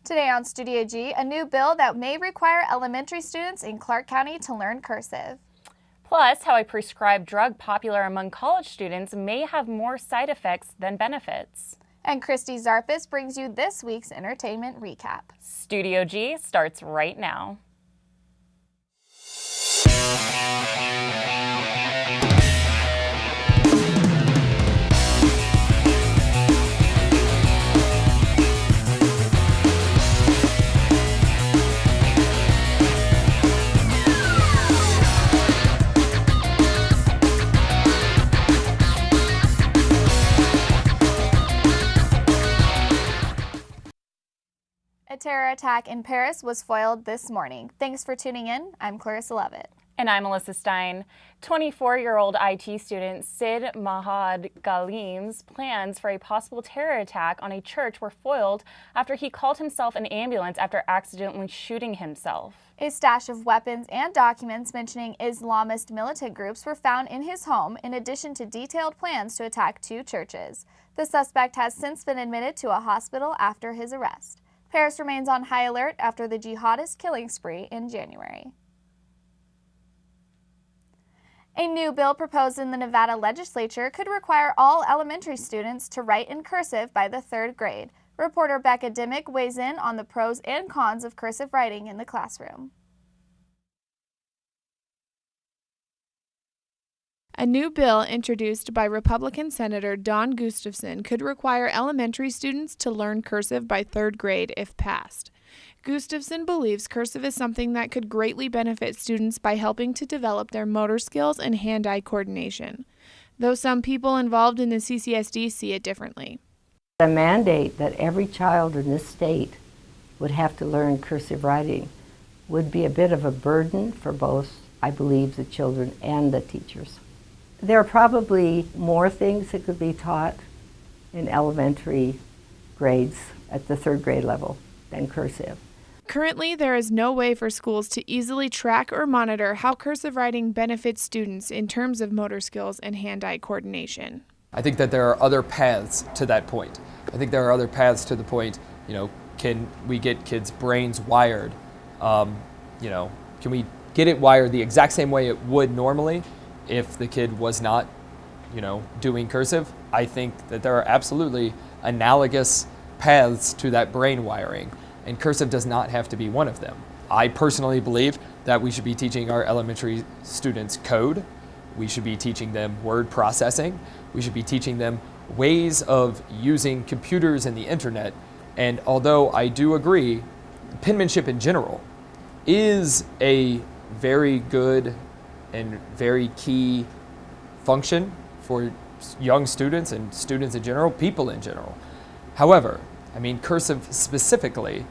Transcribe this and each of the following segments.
Today on Studio G, a new bill that may require elementary students in Clark County to learn cursive. Plus, how a prescribed drug popular among college students may have more side effects than benefits. And Christy Zarpis brings you this week's entertainment recap. Studio G starts right now. A terror attack in Paris was foiled this morning. Thanks for tuning in. I'm Clarissa Levitt. And I'm Melissa Stein. 24-year-old IT student Sid Mahad Galim's plans for a possible terror attack on a church were foiled after he called himself an ambulance after accidentally shooting himself. A stash of weapons and documents mentioning Islamist militant groups were found in his home, in addition to detailed plans to attack 2 churches. The suspect has since been admitted to a hospital after his arrest. Paris remains on high alert after the jihadist killing spree in January. A new bill proposed in the Nevada legislature could require all elementary students to write in cursive by the 3rd grade. Reporter Becca Dimmick weighs in on the pros and cons of cursive writing in the classroom. A new bill introduced by Republican Senator Don Gustafson could require elementary students to learn cursive by 3rd grade if passed. Gustafson believes cursive is something that could greatly benefit students by helping to develop their motor skills and hand-eye coordination, though some people involved in the CCSD see it differently. A mandate that every child in this state would have to learn cursive writing would be a bit of a burden for both, I believe, the children and the teachers. There are probably more things that could be taught in elementary grades at the 3rd grade level than cursive. Currently, there is no way for schools to easily track or monitor how cursive writing benefits students in terms of motor skills and hand-eye coordination. I think that there are other paths to that point. I think there are other paths to the point, can we get kids' brains wired? Can we get it wired the exact same way it would normally if the kid was not, doing cursive? I think that there are absolutely analogous paths to that brain wiring, and cursive does not have to be one of them. I personally believe that we should be teaching our elementary students code. We should be teaching them word processing. We should be teaching them ways of using computers and the internet. And although I do agree, penmanship in general is a very good and very key function for young students and students in general, people in general. However, cursive specifically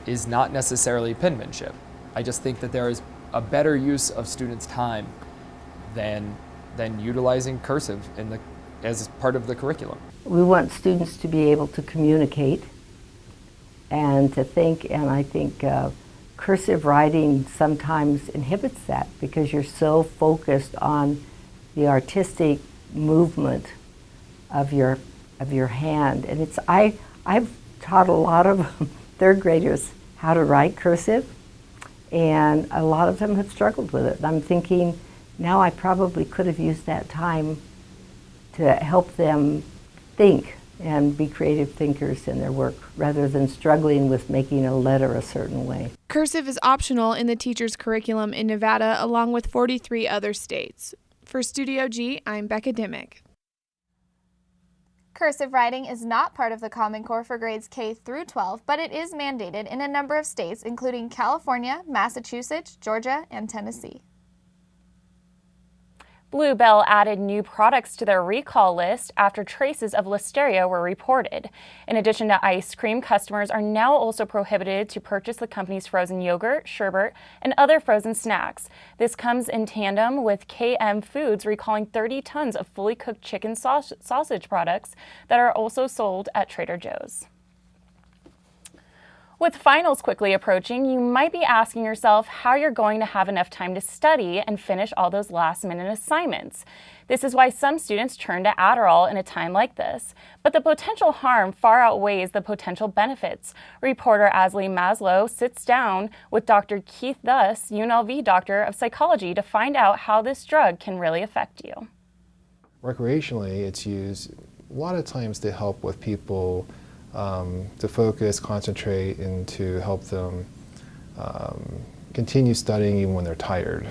is not necessarily penmanship. I just think that there is a better use of students' time than utilizing cursive as part of the curriculum. We want students to be able to communicate and to think, and I think cursive writing sometimes inhibits that because you're so focused on the artistic movement of your hand. And I've taught a lot of 3rd graders how to write cursive, and a lot of them have struggled with it. And I'm thinking, now I probably could have used that time to help them think and be creative thinkers in their work rather than struggling with making a letter a certain way. Cursive is optional in the teacher's curriculum in Nevada, along with 43 other states. For Studio G, I'm Becca Dimmick. Cursive writing is not part of the Common Core for grades K through 12, but it is mandated in a number of states, including California, Massachusetts, Georgia, and Tennessee. Blue Bell added new products to their recall list after traces of listeria were reported. In addition to ice cream, customers are now also prohibited to purchase the company's frozen yogurt, sherbet, and other frozen snacks. This comes in tandem with KM Foods recalling 30 tons of fully cooked chicken sausage products that are also sold at Trader Joe's. With finals quickly approaching, you might be asking yourself how you're going to have enough time to study and finish all those last-minute assignments. This is why some students turn to Adderall in a time like this. But the potential harm far outweighs the potential benefits. Reporter Ashley Maslow sits down with Dr. Keith Thus, UNLV Doctor of Psychology, to find out how this drug can really affect you. Recreationally, it's used a lot of times to help with people to focus, concentrate, and to help them continue studying even when they're tired.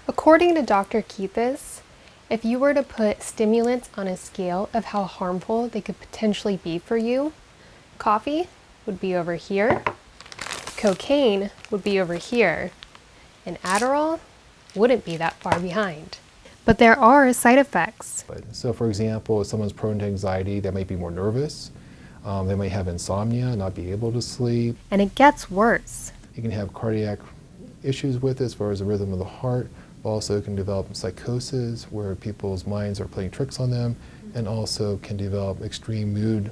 According to Dr. Keithis, if you were to put stimulants on a scale of how harmful they could potentially be for you, coffee would be over here, cocaine would be over here, and Adderall wouldn't be that far behind. But there are side effects. So for example, if someone's prone to anxiety, they might be more nervous. They might have insomnia, not be able to sleep. And it gets worse. You can have cardiac issues with it as far as the rhythm of the heart. Also can develop psychosis where people's minds are playing tricks on them, and also can develop extreme mood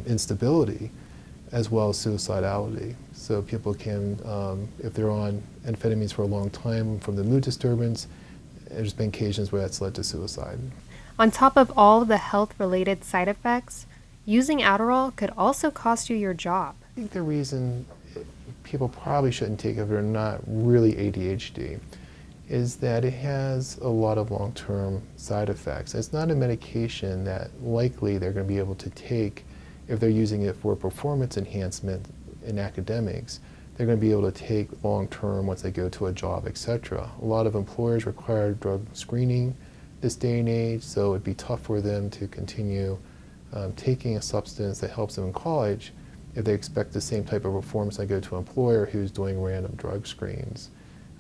instability as well as suicidality. So people can, if they're on amphetamines for a long time from the mood disturbance, there's been occasions where that's led to suicide. On top of all the health-related side effects, using Adderall could also cost you your job. I think the reason people probably shouldn't take it if they're not really ADHD is that it has a lot of long-term side effects. It's not a medication that likely they're going to be able to take if they're using it for performance enhancement in academics. They're going to be able to take long-term once they go to a job, etc. A lot of employers require drug screening this day and age, so it'd be tough for them to continue taking a substance that helps them in college if they expect the same type of performance. They go to an employer who's doing random drug screens.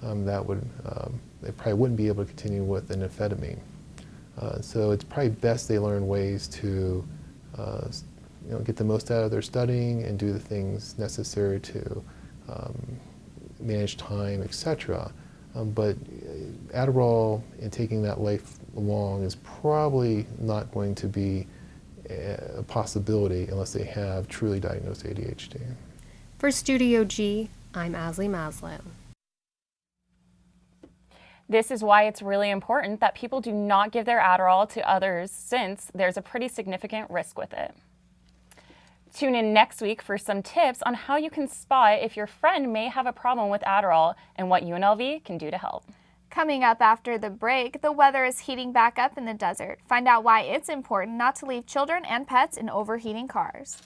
They probably wouldn't be able to continue with an amphetamine. So it's probably best they learn ways to get the most out of their studying and do the things necessary to manage time, etc. But Adderall and taking that lifelong is probably not going to be a possibility unless they have truly diagnosed ADHD. For Studio G, I'm Ashley Maslow. This is why it's really important that people do not give their Adderall to others, since there's a pretty significant risk with it. Tune in next week for some tips on how you can spot if your friend may have a problem with Adderall and what UNLV can do to help. Coming up after the break, the weather is heating back up in the desert. Find out why it's important not to leave children and pets in overheating cars.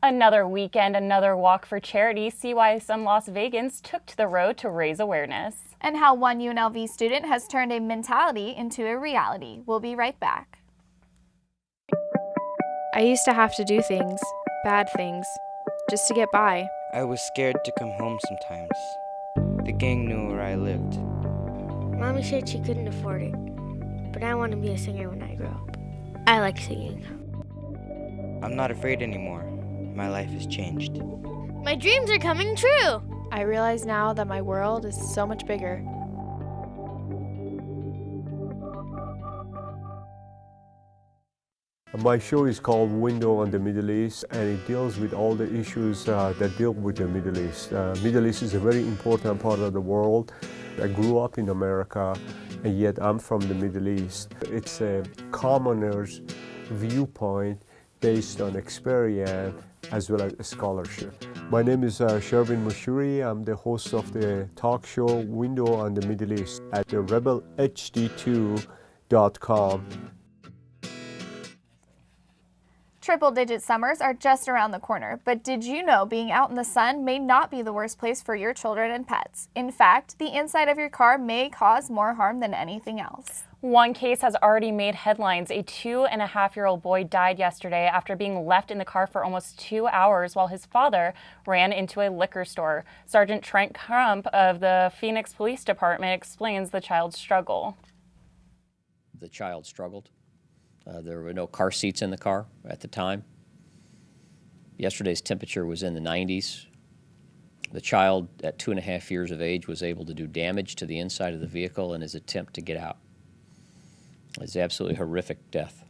Another weekend, another walk for charity. See why some Las Vegans took to the road to raise awareness. And how one UNLV student has turned a mentality into a reality. We'll be right back. I used to have to do things, bad things, just to get by. I was scared to come home sometimes. The gang knew where I lived. Mommy said she couldn't afford it, but I want to be a singer when I grow up. I like singing. I'm not afraid anymore. My life has changed. My dreams are coming true! I realize now that my world is so much bigger. My show is called Window on the Middle East, and it deals with all the issues that deal with the Middle East. Middle East is a very important part of the world. I grew up in America, and yet I'm from the Middle East. It's a commoner's viewpoint based on experience as well as scholarship. My name is Shervin Mushuri. I'm the host of the talk show Window on the Middle East at the rebelhd2.com. Triple-digit summers are just around the corner, but did you know being out in the sun may not be the worst place for your children and pets? In fact, the inside of your car may cause more harm than anything else. One case has already made headlines. A 2.5-year-old boy died yesterday after being left in the car for almost 2 hours while his father ran into a liquor store. Sergeant Trent Crump of the Phoenix Police Department explains the child's struggle. The child struggled. There were no car seats in the car at the time. Yesterday's temperature was in the 90s. The child at 2.5 years of age was able to do damage to the inside of the vehicle in his attempt to get out. It's an absolutely horrific death.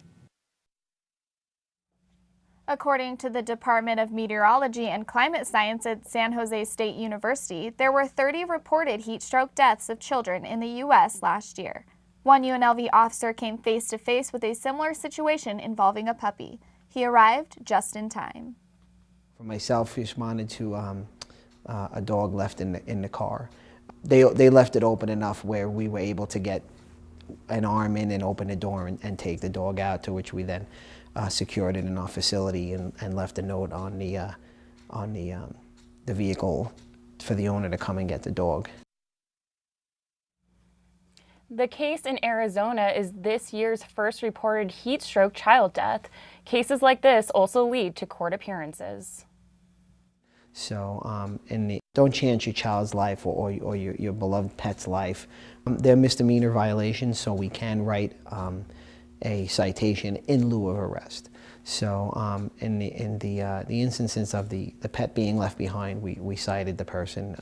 According to the Department of Meteorology and Climate Science at San Jose State University, there were 30 reported heat stroke deaths of children in the U.S. last year. One UNLV officer came face to face with a similar situation involving a puppy. He arrived just in time. For myself, responded to a dog left in the car. They left it open enough where we were able to get an arm in and open the door and take the dog out, to which we then secured it in our facility and left a note on the vehicle for the owner to come and get the dog. The case in Arizona is this year's first reported heat stroke child death. Cases like this also lead to court appearances. So don't chance your child's life or your beloved pet's life. They're misdemeanor violations, so we can write a citation in lieu of arrest. So in the instances of the pet being left behind, we cited the person,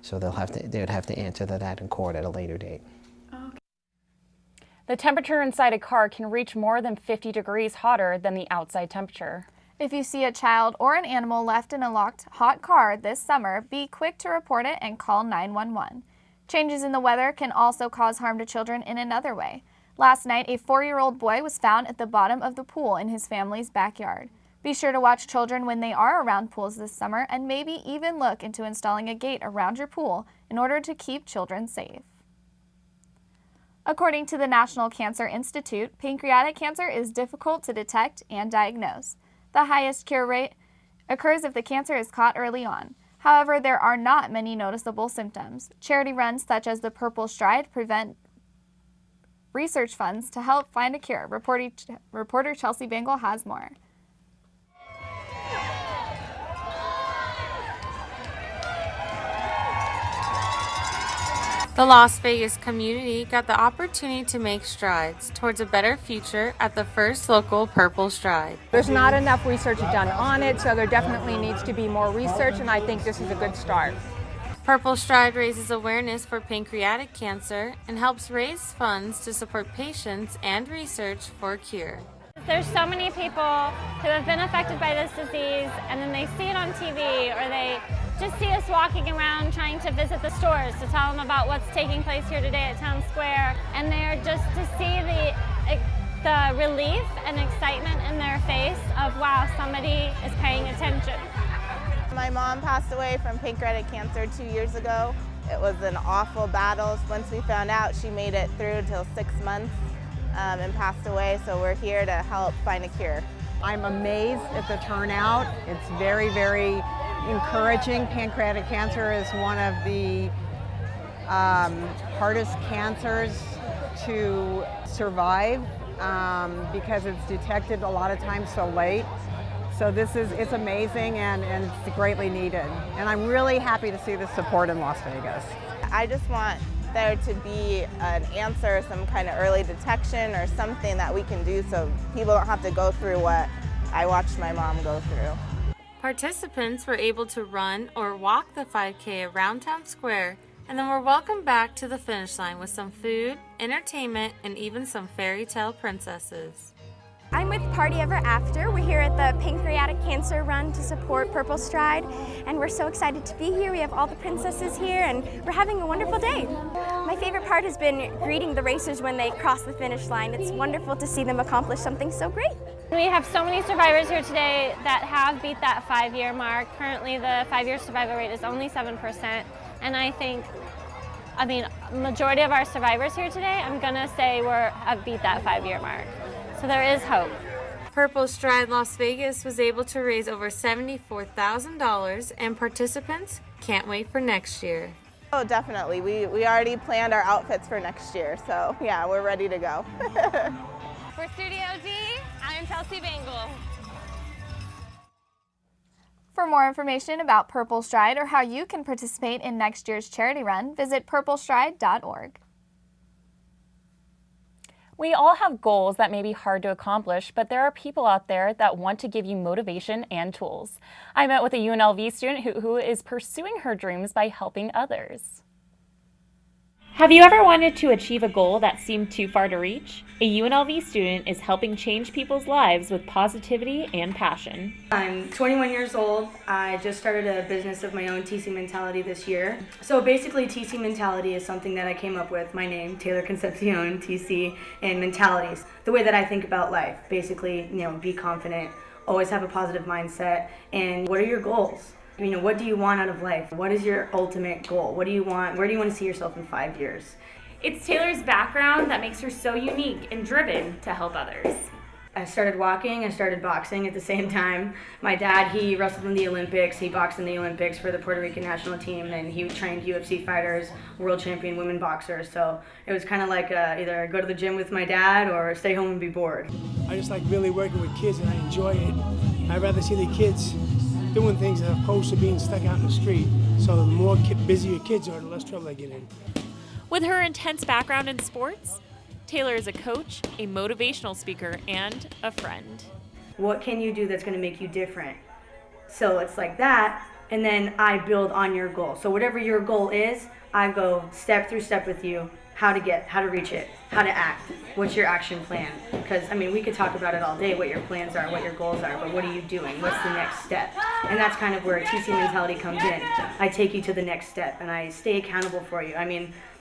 so they would have to answer that in court at a later date. The temperature inside a car can reach more than 50 degrees hotter than the outside temperature. If you see a child or an animal left in a locked hot car this summer, be quick to report it and call 911. Changes in the weather can also cause harm to children in another way. Last night, a 4-year-old boy was found at the bottom of the pool in his family's backyard. Be sure to watch children when they are around pools this summer, and maybe even look into installing a gate around your pool in order to keep children safe. According to the National Cancer Institute, pancreatic cancer is difficult to detect and diagnose. The highest cure rate occurs if the cancer is caught early on. However, there are not many noticeable symptoms. Charity runs such as the Purple Stride prevent research funds to help find a cure. Reporter Chelsea Bangle has more. The Las Vegas community got the opportunity to make strides towards a better future at the first local Purple Stride. There's not enough research done on it, so there definitely needs to be more research, and I think this is a good start. Purple Stride raises awareness for pancreatic cancer and helps raise funds to support patients and research for a cure. There's so many people who have been affected by this disease, and then they see it on TV, or they just see us walking around trying to visit the stores to tell them about what's taking place here today at Town Square, and they're just to see the relief and excitement in their face of, wow, somebody is paying attention. My mom passed away from pancreatic cancer 2 years ago. It was an awful battle. Once we found out, she made it through till 6 months and passed away, so we're here to help find a cure. I'm amazed at the turnout. It's very, very encouraging. Pancreatic cancer is one of the hardest cancers to survive because it's detected a lot of times so late. So it's amazing and it's greatly needed. And I'm really happy to see this support in Las Vegas. I just want there to be an answer, some kind of early detection or something that we can do so people don't have to go through what I watched my mom go through. Participants were able to run or walk the 5K around Town Square, and then were welcomed back to the finish line with some food, entertainment, and even some fairy tale princesses. I'm with Party Ever After. We're here at the Pancreatic Cancer Run to support Purple Stride, and we're so excited to be here. We have all the princesses here, and we're having a wonderful day. My favorite part has been greeting the racers when they cross the finish line. It's wonderful to see them accomplish something so great. We have so many survivors here today that have beat that 5-year mark. Currently, the 5-year survival rate is only 7%, and I mean, majority of our survivors here today, I'm gonna say have beat that 5-year mark. So there is hope. Purple Stride Las Vegas was able to raise over $74,000, and participants can't wait for next year. Oh, definitely. We already planned our outfits for next year, so yeah, we're ready to go. For Studio D, I'm Chelsea Bangle. For more information about Purple Stride or how you can participate in next year's charity run, visit purplestride.org. We all have goals that may be hard to accomplish, but there are people out there that want to give you motivation and tools. I met with a UNLV student who is pursuing her dreams by helping others. Have you ever wanted to achieve a goal that seemed too far to reach? A UNLV student is helping change people's lives with positivity and passion. I'm 21 years old. I just started a business of my own, TC Mentality, this year. So basically, TC Mentality is something that I came up with, my name, Taylor Concepcion, TC, and Mentalities. The way that I think about life, basically, be confident, always have a positive mindset, and what are your goals? What do you want out of life? What is your ultimate goal? What do you want? Where do you want to see yourself in 5 years? It's Taylor's background that makes her so unique and driven to help others. I started walking, I started boxing at the same time. My dad, he wrestled in the Olympics, he boxed in the Olympics for the Puerto Rican national team, and he trained UFC fighters, world champion women boxers. So it was kind of like either go to the gym with my dad or stay home and be bored. I just like really working with kids and I enjoy it. I'd rather see the kids doing things as opposed to being stuck out in the street. So the more busy your kids are, the less trouble they get in. With her intense background in sports, Taylor is a coach, a motivational speaker, and a friend. What can you do that's going to make you different? So it's like that, and then I build on your goal. So whatever your goal is, I go step through step with you, how to reach it, how to act, what's your action plan? Because, we could talk about it all day, what your plans are, what your goals are, but what are you doing? What's the next step? And that's kind of where TC Mentality comes in. I take you to the next step, and I stay accountable for you.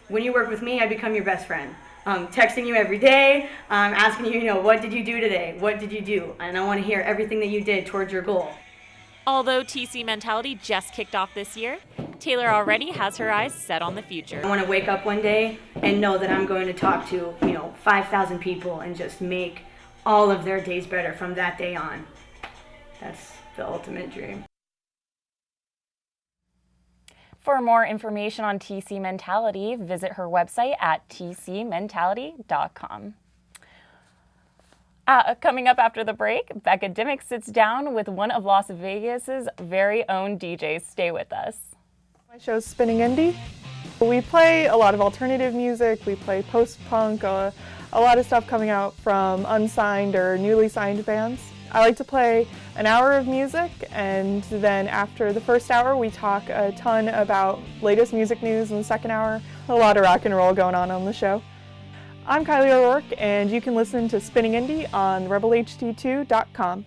When you work with me, I become your best friend. Texting you every day, asking you, what did you do today? What did you do? And I want to hear everything that you did towards your goal. Although TC Mentality just kicked off this year, Taylor already has her eyes set on the future. I want to wake up one day and know that I'm going to talk to, 5,000 people and just make all of their days better from that day on. That's the ultimate dream. For more information on TC Mentality, visit her website at tcmentality.com. Coming up after the break, Becca Dimmick sits down with one of Las Vegas's very own DJs. Stay with us. My show's Spinning Indie. We play a lot of alternative music, we play post-punk, a lot of stuff coming out from unsigned or newly signed bands. I like to play an hour of music, and then after the first hour we talk a ton about latest music news in the second hour. A lot of rock and roll going on the show. I'm Kylie O'Rourke, and you can listen to Spinning Indie on rebelht2.com.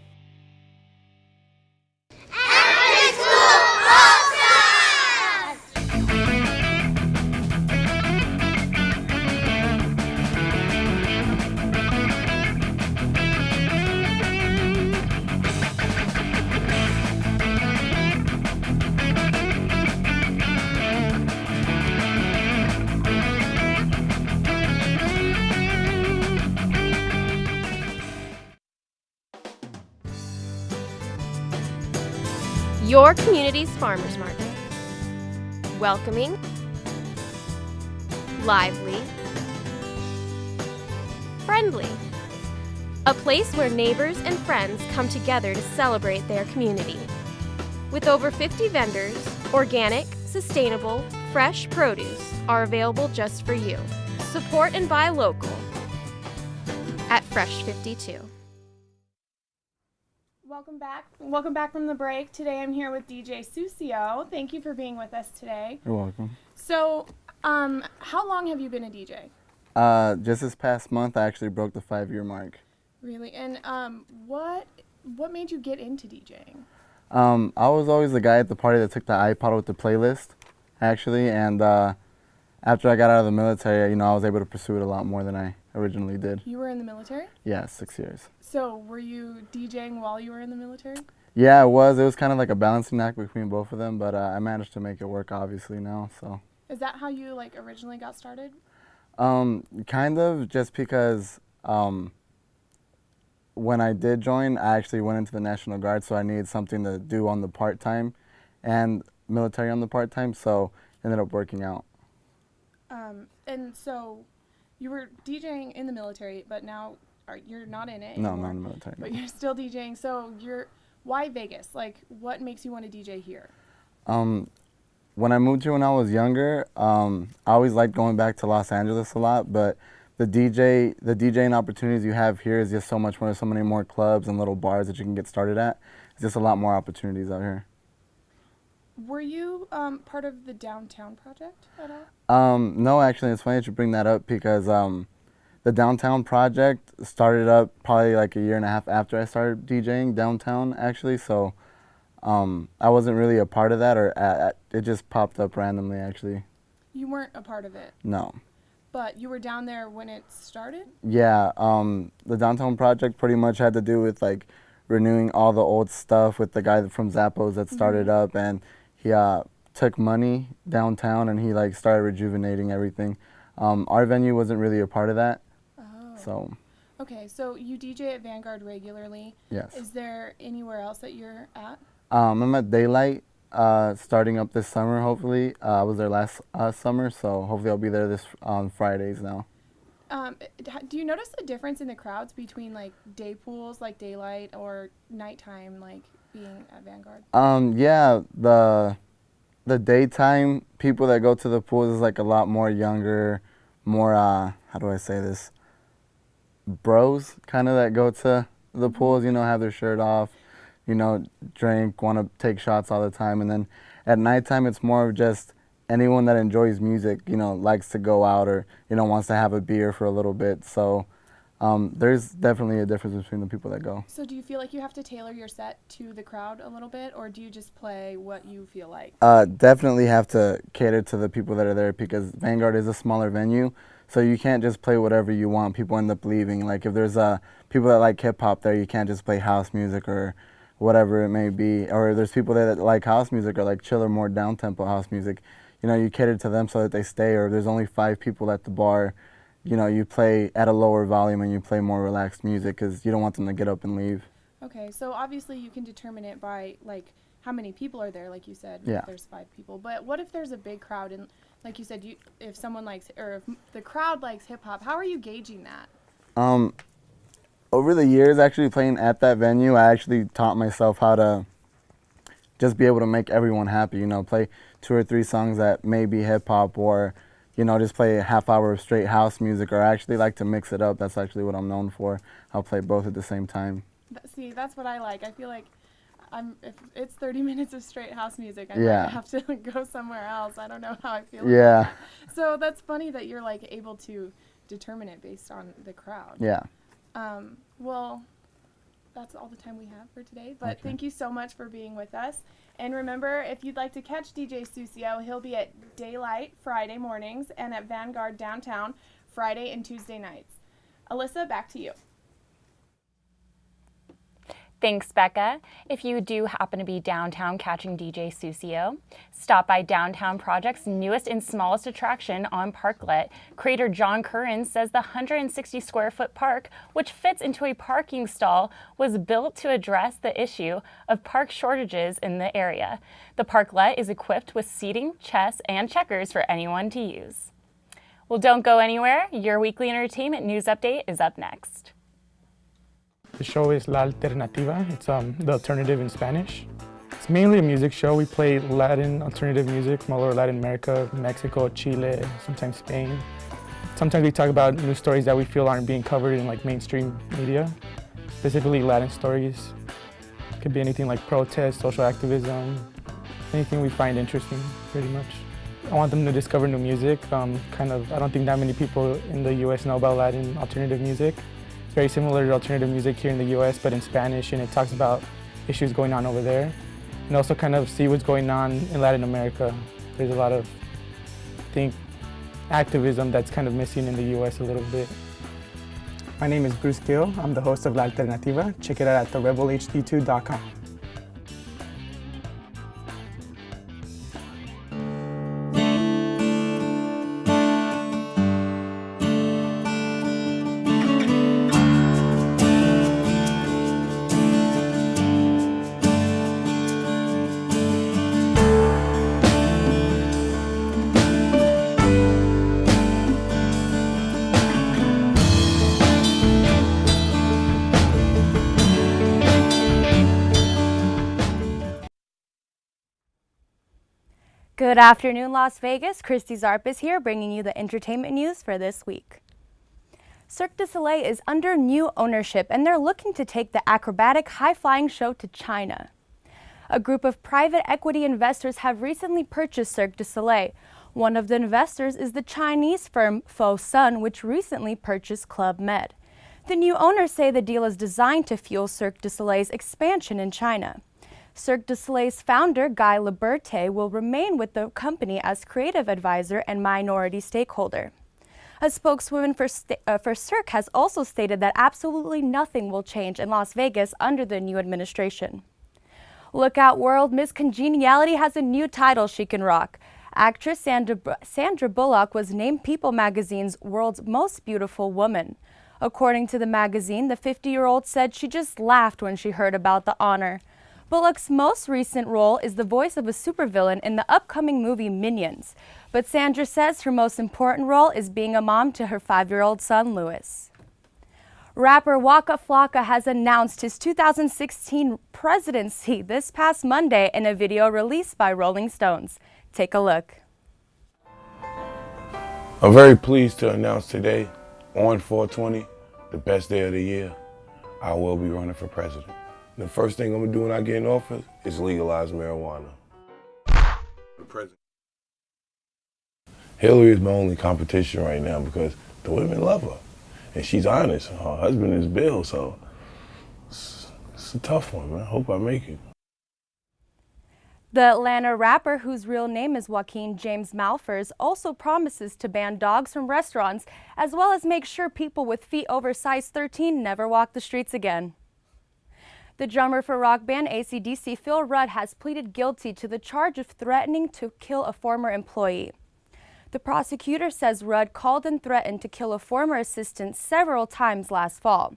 Your community's farmers market. Welcoming, lively, friendly. A place where neighbors and friends come together to celebrate their community. With over 50 vendors, organic, sustainable, fresh produce are available just for you. Support and buy local at Fresh 52. Welcome back from the break. Today I'm here with DJ Sucio. Thank you for being with us today. You're welcome. So, how long have you been a DJ? Just this past month, I actually broke the 5-year mark. Really? And what made you get into DJing? I was always the guy at the party that took the iPod with the playlist, actually, and after I got out of the military, I was able to pursue it a lot more than I originally did. You were in the military? Yeah, 6 years. So, were you DJing while you were in the military? Yeah, it was. It was kind of like a balancing act between both of them, but I managed to make it work, obviously, now, so. Is that how you, originally got started? Kind of, just because when I did join, I actually went into the National Guard, so I needed something to do on the part-time and military on the part-time, so it ended up working out. And so you were DJing in the military, but now you're not in it No, anymore. I'm not in the military. But you're still DJing. So why Vegas? What makes you want to DJ here? When I moved here when I was younger, I always liked going back to Los Angeles a lot, but the DJing opportunities you have here is just so much more. There's so many more clubs and little bars that you can get started at. It's just a lot more opportunities out here. Were you part of the downtown project at all? No, actually, it's funny that you bring that up because the downtown project started up probably like a year and a half after I started DJing downtown, actually. So I wasn't really a part of that, or it just popped up randomly, actually. You weren't a part of it? No. But you were down there when it started? Yeah, the downtown project pretty much had to do with like renewing all the old stuff with the guy from Zappos that started up, and he took money downtown and he like started rejuvenating everything. Our venue wasn't really a part of that. So. Okay, so you DJ at Vanguard regularly. Yes. Is there anywhere else that you're at? I'm at Daylight starting up this summer, hopefully. I was there last summer, so hopefully I'll be there this on Fridays now. Do you notice the difference in the crowds between like day pools like Daylight or nighttime like being at Vanguard? Yeah, the daytime people that go to the pools is like a lot more younger, more how do I say this? Bros kind of that go to the pools, you know, have their shirt off, you know, drink, want to take shots all the time. And then at nighttime, it's more of just anyone that enjoys music, you know, likes to go out or, you know, wants to have a beer for a little bit. So there's definitely a difference between the people that go. So do you feel like you have to tailor your set to the crowd a little bit, or do you just play what you feel like? Definitely have to cater to the people that are there because Vanguard is a smaller venue. So you can't just play whatever you want. People end up leaving. Like if there's people that like hip hop there, you can't just play house music or whatever it may be. Or there's people there that like house music or like chiller, more down-tempo house music. You know, you cater to them so that they stay. Or if there's only 5 people at the bar, you know, you play at a lower volume and you play more relaxed music because you don't want them to get up and leave. Okay, so obviously you can determine it by like how many people are there, like you said. Yeah. If there's 5 people. But what if there's a big crowd and, like you said, if someone likes, or if the crowd likes hip hop, how are you gauging that? Over the years, actually playing at that venue, I actually taught myself how to just be able to make everyone happy. You know, play 2 or 3 songs that may be hip hop, or you know, just play a half hour of straight house music, or I actually like to mix it up. That's actually what I'm known for. I'll play both at the same time. See, that's what I like. I feel like if it's 30 minutes of straight house music, I Yeah. might have to go somewhere else. I don't know how I feel. Yeah. About that. So that's funny that you're like able to determine it based on the crowd. Yeah. Well, that's all the time we have for today. But thank you so much for being with us. And remember, if you'd like to catch DJ Sucio, he'll be at Daylight Friday mornings and at Vanguard downtown Friday and Tuesday nights. Alyssa, back to you. Thanks, Becca. If you do happen to be downtown catching DJ Sucio, stop by Downtown Project's newest and smallest attraction on Parklet. Creator John Curran says the 160 square foot park, which fits into a parking stall, was built to address the issue of park shortages in the area. The Parklet is equipped with seating, chess, and checkers for anyone to use. Well, don't go anywhere. Your weekly entertainment news update is up next. The show is La Alternativa. It's the alternative in Spanish. It's mainly a music show. We play Latin alternative music from all over Latin America, Mexico, Chile, sometimes Spain. Sometimes we talk about news stories that we feel aren't being covered in like mainstream media, specifically Latin stories. It could be anything like protest, social activism, anything we find interesting, pretty much. I want them to discover new music. I don't think that many people in the US know about Latin alternative music. Very similar to alternative music here in the US, but in Spanish, and it talks about issues going on over there. And also kind of see what's going on in Latin America. There's a lot of, I think, activism that's kind of missing in the US a little bit. My name is Bruce Gill. I'm the host of La Alternativa. Check it out at therebelhd2.com. Good afternoon, Las Vegas. Christy Zarpis here, bringing you the entertainment news for this week. Cirque du Soleil is under new ownership, and they're looking to take the acrobatic high-flying show to China. A group of private equity investors have recently purchased Cirque du Soleil. One of the investors is the Chinese firm Fosun, which recently purchased Club Med. The new owners say the deal is designed to fuel Cirque du Soleil's expansion in China. Cirque du Soleil's founder, Guy Liberté, will remain with the company as creative advisor and minority stakeholder. A spokeswoman for Cirque has also stated that absolutely nothing will change in Las Vegas under the new administration. Look out world, Miss Congeniality has a new title she can rock. Actress Sandra Bullock was named People magazine's World's Most Beautiful Woman. According to the magazine, the 50-year-old said she just laughed when she heard about the honor. Bullock's most recent role is the voice of a supervillain in the upcoming movie Minions. But Sandra says her most important role is being a mom to her 5-year-old son, Louis. Rapper Waka Flocka has announced his 2016 presidency this past Monday in a video released by Rolling Stones. Take a look. I'm very pleased to announce today, on 4/20, the best day of the year, I will be running for president. The first thing I'm gonna do when I get in office is legalize marijuana. Hillary is my only competition right now because the women love her. And she's honest. Her husband is Bill, so it's a tough one, man. I hope I make it. The Atlanta rapper, whose real name is Joaquin James Malfers, also promises to ban dogs from restaurants, as well as make sure people with feet over size 13 never walk the streets again. The drummer for rock band AC/DC, Phil Rudd, has pleaded guilty to the charge of threatening to kill a former employee. The prosecutor says Rudd called and threatened to kill a former assistant several times last fall.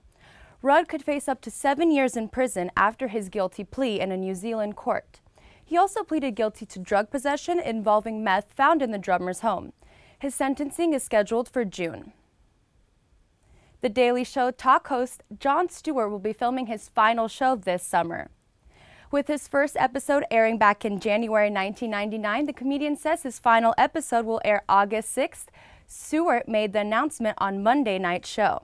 Rudd could face up to 7 years in prison after his guilty plea in a New Zealand court. He also pleaded guilty to drug possession involving meth found in the drummer's home. His sentencing is scheduled for June. The Daily Show talk host Jon Stewart will be filming his final show this summer. With his first episode airing back in January 1999, the comedian says his final episode will air August 6th. Stewart made the announcement on Monday night's show.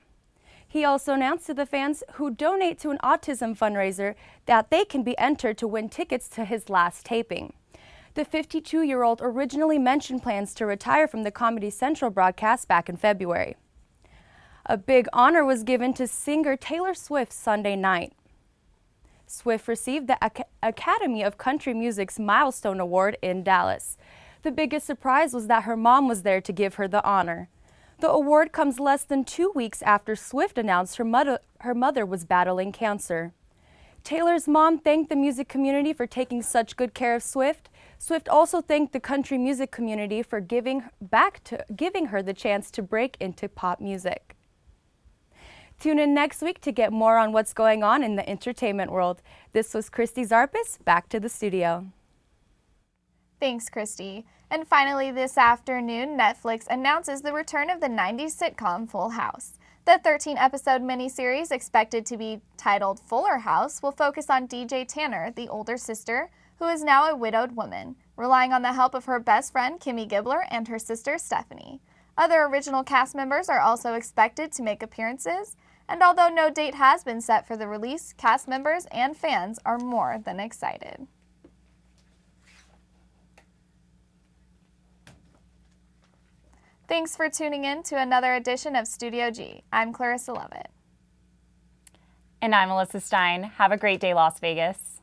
He also announced to the fans who donate to an autism fundraiser that they can be entered to win tickets to his last taping. The 52-year-old originally mentioned plans to retire from the Comedy Central broadcast back in February. A big honor was given to singer Taylor Swift Sunday night. Swift received the Academy of Country Music's Milestone Award in Dallas. The biggest surprise was that her mom was there to give her the honor. The award comes less than 2 weeks after Swift announced her mother was battling cancer. Taylor's mom thanked the music community for taking such good care of Swift. Swift also thanked the country music community for giving her the chance to break into pop music. Tune in next week to get more on what's going on in the entertainment world. This was Christy Zarpis, back to the studio. Thanks, Christy. And finally, this afternoon, Netflix announces the return of the 90s sitcom Full House. The 13-episode miniseries, expected to be titled Fuller House, will focus on DJ Tanner, the older sister, who is now a widowed woman, relying on the help of her best friend, Kimmy Gibbler, and her sister, Stephanie. Other original cast members are also expected to make appearances, and although no date has been set for the release, cast members and fans are more than excited. Thanks for tuning in to another edition of Studio G. I'm Clarissa Lovett. And I'm Melissa Stein. Have a great day, Las Vegas.